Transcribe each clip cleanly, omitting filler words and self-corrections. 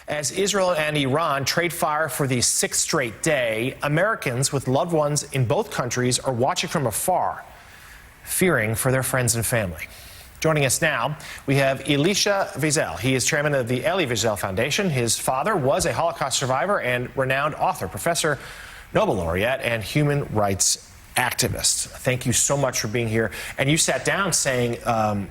As Israel and Iran trade fire for the sixth straight day, Americans with loved ones in both countries are watching from afar, fearing for their friends and family. Joining us now, we have Elisha Wiesel. He is chairman of the Elie Wiesel Foundation. His father was a Holocaust survivor and renowned author, professor, Nobel laureate, and human rights activist. Thank you so much for being here. And you sat down saying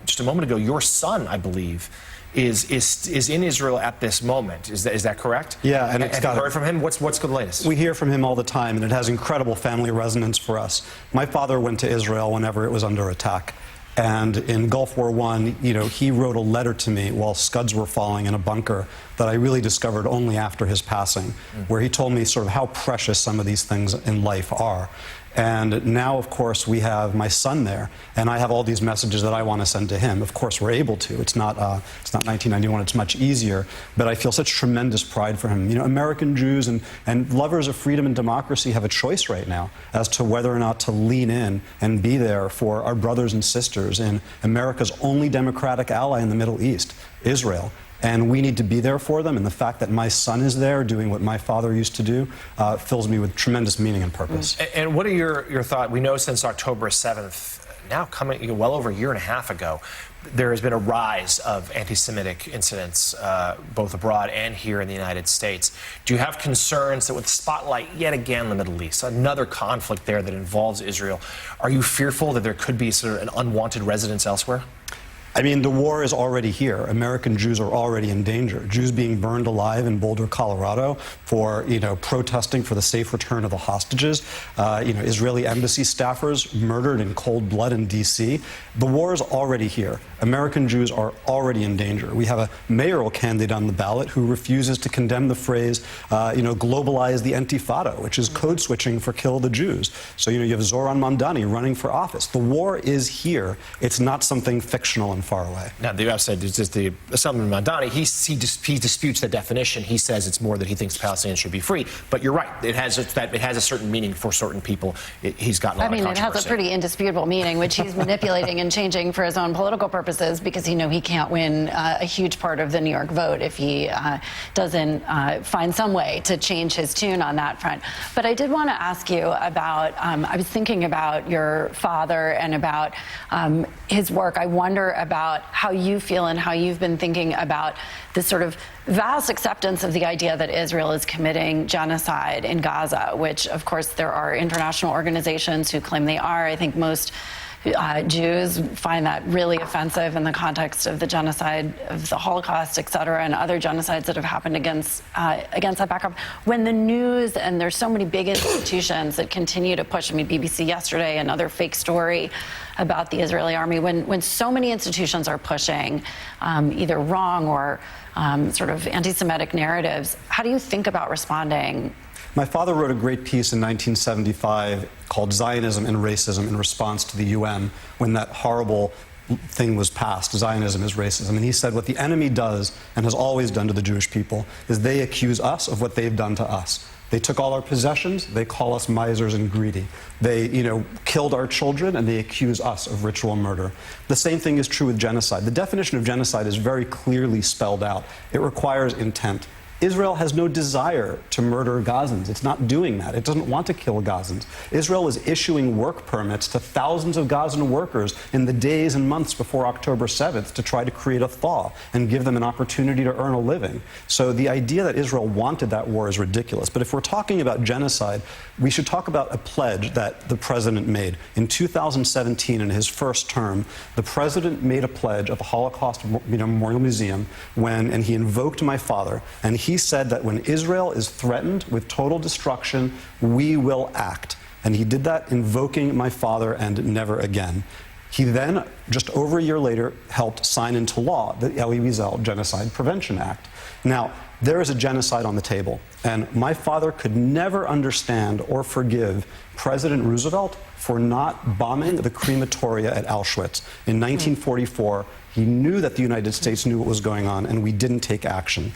just a moment ago, your son, I believe, is in Israel at this moment. Is that correct? Yeah, and it's have you heard from him? What's the latest? We hear from him all the time, and it has incredible family resonance for us. My father went to Israel whenever it was under attack. And in Gulf War I, he wrote a letter to me while scuds were falling in a bunker that I really discovered only after his passing, where he told me sort of how precious some of these things in life are. And now, of course, we have my son there, and I have all these messages that I want to send to him. Of course, we're able to. It's not 1991. It's much easier. But I feel such tremendous pride for him. American Jews and lovers of freedom and democracy have a choice right now as to whether or not to lean in and be there for our brothers and sisters in America's only democratic ally in the Middle East, Israel. And we need to be there for them. And the fact that my son is there doing what my father used to do fills me with tremendous meaning and purpose. And what are your thoughts? We know since October 7th, now coming well over a year and a half ago, there has been a rise of anti-Semitic incidents, both abroad and here in the United States. Do you have concerns that with the spotlight yet again in the Middle East, another conflict there that involves Israel, are you fearful that there could be sort of an unwanted residence elsewhere? I mean, the war is already here. American Jews are already in danger. Jews being burned alive in Boulder, Colorado for, protesting for the safe return of the hostages. Israeli embassy staffers murdered in cold blood in D.C. The war is already here. American Jews are already in danger. We have a mayoral candidate on the ballot who refuses to condemn the phrase, globalize the Intifada, which is code switching for kill the Jews. So, you have Zoran Mamdani running for office. The war is here. It's not something fictional and far away. Now, the U.S. said the Salman Mamdani, he disputes the definition. He says it's more that he thinks Palestinians should be free. But you're right. It has a certain meaning for certain people. He's gotten a lot of controversy. It has a pretty indisputable meaning, which he's manipulating and changing for his own political purposes because he can't win a huge part of the New York vote if he doesn't find some way to change his tune on that front. But I did want to ask you about, I was thinking about your father and about his work. I wonder about how you feel and how you've been thinking about this sort of vast acceptance of the idea that Israel is committing genocide in Gaza, which, of course, there are international organizations who claim they are. I think most Jews find that really offensive in the context of the genocide of the Holocaust, et cetera, and other genocides that have happened against that backdrop. When the news, and there's so many big institutions that continue to push, BBC yesterday, another fake story about the Israeli army, when so many institutions are pushing either wrong or sort of anti-Semitic narratives, how do you think about responding? My father wrote a great piece in 1975 called Zionism and Racism in response to the UN when that horrible thing was passed, Zionism is racism. And he said what the enemy does and has always done to the Jewish people is they accuse us of what they've done to us. They took all our possessions, they call us misers and greedy. They, killed our children, and they accuse us of ritual murder. The same thing is true with genocide. The definition of genocide is very clearly spelled out. It requires intent. Israel has no desire to murder Gazans. It's not doing that. It doesn't want to kill Gazans. Israel is issuing work permits to thousands of Gazan workers in the days and months before October 7th to try to create a thaw and give them an opportunity to earn a living. So the idea that Israel wanted that war is ridiculous. But if we're talking about genocide, we should talk about a pledge that the president made. In 2017, in his first term, the president made a pledge at the Holocaust Memorial Museum and he invoked my father, and he said that when Israel is threatened with total destruction, we will act. And he did that invoking my father and never again. He then, just over a year later, helped sign into law the Elie Wiesel Genocide Prevention Act. Now, there is a genocide on the table, and my father could never understand or forgive President Roosevelt for not bombing the crematoria at Auschwitz. In 1944, he knew that the United States knew what was going on, and we didn't take action.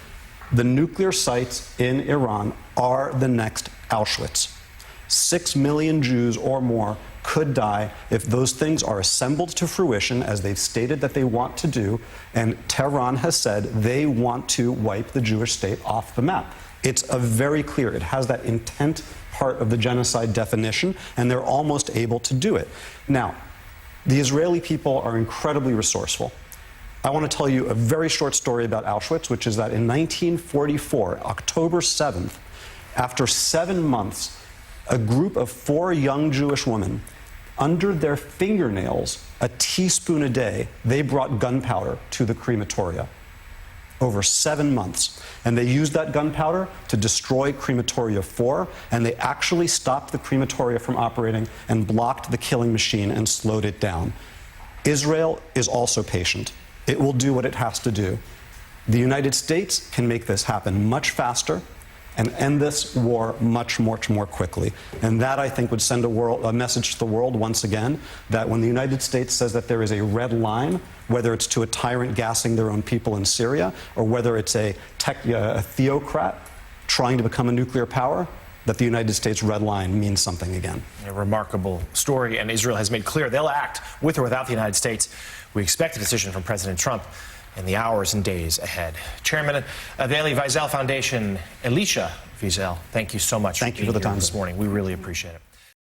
The nuclear sites in Iran are the next Auschwitz. 6 million Jews or more could die if those things are assembled to fruition, as they've stated that they want to do, and Tehran has said they want to wipe the Jewish state off the map. It's very clear. It has that intent part of the genocide definition, and they're almost able to do it. Now, the Israeli people are incredibly resourceful. I want to tell you a very short story about Auschwitz, which is that in 1944, October 7th, after 7 months, a group of 4 young Jewish women, under their fingernails, a teaspoon a day, they brought gunpowder to the crematoria. Over 7 months. And they used that gunpowder to destroy crematoria 4, and they actually stopped the crematoria from operating and blocked the killing machine and slowed it down. Israel is also patient. It will do what it has to do. The United States can make this happen much faster and end this war much more quickly. And that, I think, would send a message to the world once again that when the United States says that there is a red line, whether it's to a tyrant gassing their own people in Syria, or whether it's a theocrat trying to become a nuclear power, that the United States red line means something again. A remarkable story, and Israel has made clear they'll act with or without the United States. We expect a decision from President Trump in the hours and days ahead. Chairman of the Elie Wiesel Foundation, Elisha Wiesel, thank you so much for the time this morning. We really appreciate it.